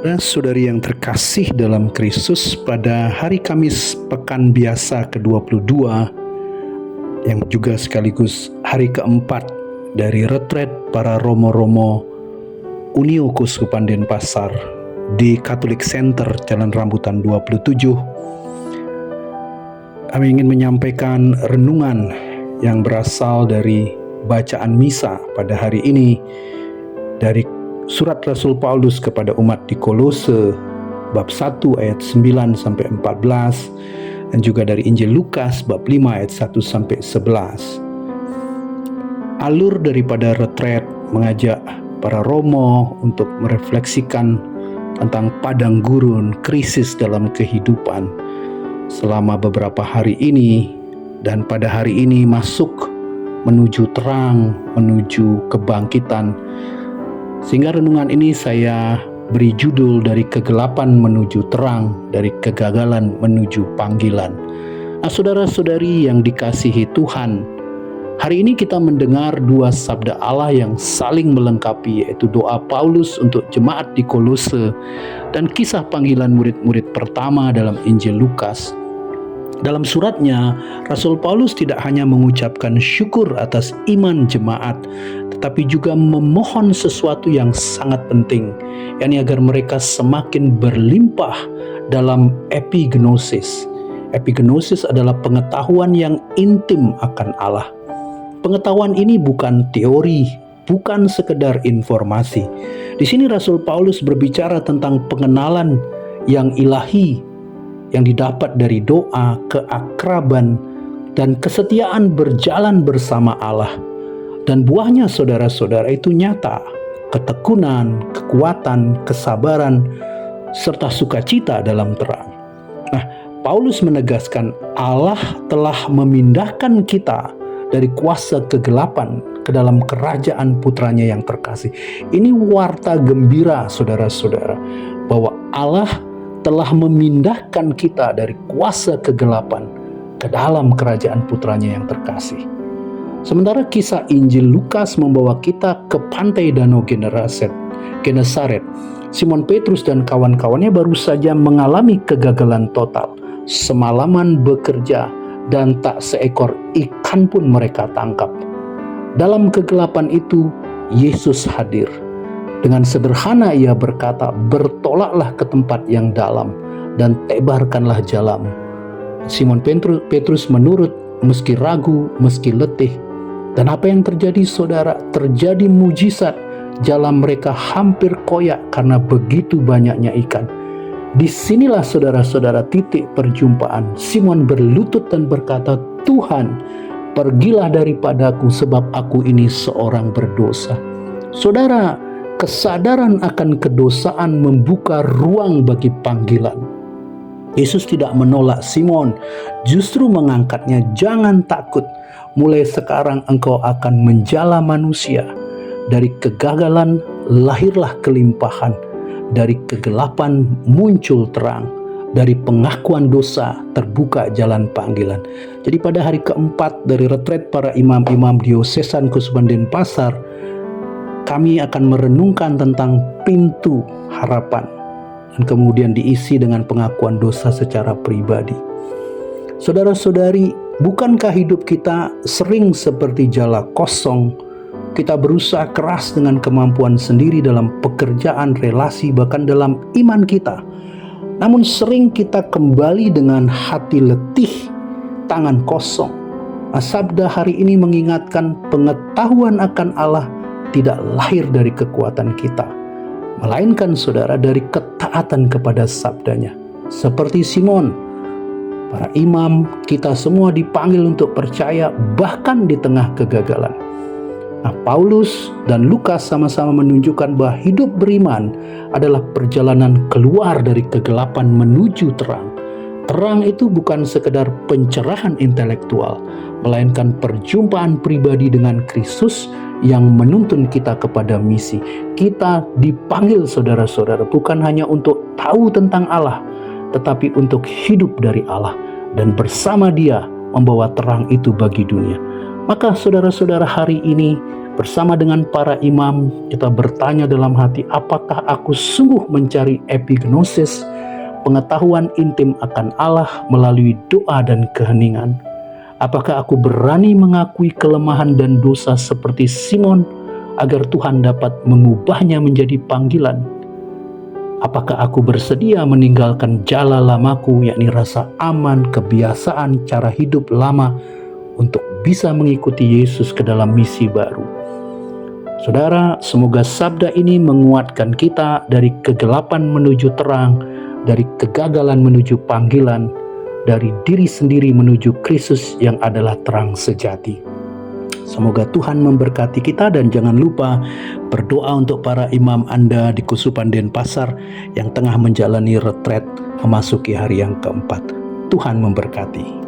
Saudara-saudari yang terkasih dalam Kristus, pada hari Kamis Pekan Biasa ke-22 yang juga sekaligus hari keempat dari retret para romo-romo Unio Keuskupan Denpasar di Catholic Center Jalan Rambutan 27, kami ingin menyampaikan renungan yang berasal dari bacaan misa pada hari ini dari Surat Rasul Paulus kepada umat di Kolose bab 1 ayat 9 sampai 14 dan juga dari Injil Lukas bab 5 ayat 1 sampai 11. Alur daripada retret mengajak para romo untuk merefleksikan tentang padang gurun, krisis dalam kehidupan selama beberapa hari ini, dan pada hari ini masuk menuju terang, menuju kebangkitan. Sehingga renungan ini saya beri judul dari kegelapan menuju terang, dari kegagalan menuju panggilan. Nah, saudara-saudari yang dikasihi Tuhan, hari ini kita mendengar dua sabda Allah yang saling melengkapi, yaitu doa Paulus untuk jemaat di Kolose dan kisah panggilan murid-murid pertama dalam Injil Lukas. Dalam suratnya, Rasul Paulus tidak hanya mengucapkan syukur atas iman jemaat, tetapi juga memohon sesuatu yang sangat penting, yakni agar mereka semakin berlimpah dalam epignosis. Epignosis adalah pengetahuan yang intim akan Allah. Pengetahuan ini bukan teori, bukan sekedar informasi. Di sini Rasul Paulus berbicara tentang pengenalan yang ilahi, yang didapat dari doa, keakraban, dan kesetiaan berjalan bersama Allah. Dan buahnya saudara-saudara itu nyata, ketekunan, kekuatan, kesabaran, serta sukacita dalam terang. Nah, Paulus menegaskan Allah telah memindahkan kita dari kuasa kegelapan ke dalam kerajaan putranya yang terkasih. Ini warta gembira saudara-saudara, bahwa Allah telah memindahkan kita dari kuasa kegelapan ke dalam kerajaan putranya yang terkasih. Sementara kisah Injil Lukas membawa kita ke pantai Danau Genesaret. Simon Petrus dan kawan-kawannya baru saja mengalami kegagalan total. Semalaman bekerja dan tak seekor ikan pun mereka tangkap. Dalam kegelapan itu, Yesus hadir. Dengan sederhana ia berkata, "Bertolaklah ke tempat yang dalam dan tebarkanlah jalamu." Simon Petrus menurut, meski ragu, meski letih. Dan apa yang terjadi saudara? Terjadi mujizat. Jalan mereka hampir koyak karena begitu banyaknya ikan. Disinilah saudara-saudara titik perjumpaan. Simon berlutut dan berkata, "Tuhan, pergilah daripadaku sebab aku ini seorang berdosa." Saudara, kesadaran akan kedosaan membuka ruang bagi panggilan. Yesus tidak menolak Simon, justru mengangkatnya. "Jangan takut, mulai sekarang engkau akan menjala manusia." Dari kegagalan lahirlah kelimpahan, dari kegelapan muncul terang, dari pengakuan dosa terbuka jalan panggilan. Jadi pada hari keempat dari retret para imam-imam diosesan Keuskupan Denpasar, kami akan merenungkan tentang pintu harapan dan kemudian diisi dengan pengakuan dosa secara pribadi. Saudara-saudari, bukankah hidup kita sering seperti jala kosong? Kita berusaha keras dengan kemampuan sendiri dalam pekerjaan, relasi, bahkan dalam iman kita. Namun sering kita kembali dengan hati letih, tangan kosong. Sabda hari ini mengingatkan pengetahuan akan Allah tidak lahir dari kekuatan kita, melainkan saudara dari ketaatan kepada sabdanya. Seperti Simon, para imam, kita semua dipanggil untuk percaya bahkan di tengah kegagalan. Nah, Paulus dan Lukas sama-sama menunjukkan bahwa hidup beriman adalah perjalanan keluar dari kegelapan menuju terang. Terang itu bukan sekedar pencerahan intelektual, melainkan perjumpaan pribadi dengan Kristus yang menuntun kita kepada misi. Kita dipanggil saudara-saudara bukan hanya untuk tahu tentang Allah, tetapi untuk hidup dari Allah dan bersama Dia membawa terang itu bagi dunia. Maka saudara-saudara hari ini Bersama dengan para imam, kita bertanya dalam hati, apakah aku sungguh mencari epignosis, pengetahuan intim akan Allah melalui doa dan keheningan? Apakah aku berani mengakui kelemahan dan dosa seperti Simon agar Tuhan dapat mengubahnya menjadi panggilan? Apakah aku bersedia meninggalkan jala lamaku, yakni rasa aman, kebiasaan, cara hidup lama, untuk bisa mengikuti Yesus ke dalam misi baru? Saudara, semoga sabda ini menguatkan kita dari kegelapan menuju terang, dari kegagalan menuju panggilan, dari diri sendiri menuju Kristus yang adalah terang sejati. Semoga Tuhan memberkati kita, dan jangan lupa berdoa untuk para imam Anda di Kusupan Denpasar yang tengah menjalani retret memasuki hari yang keempat. Tuhan memberkati.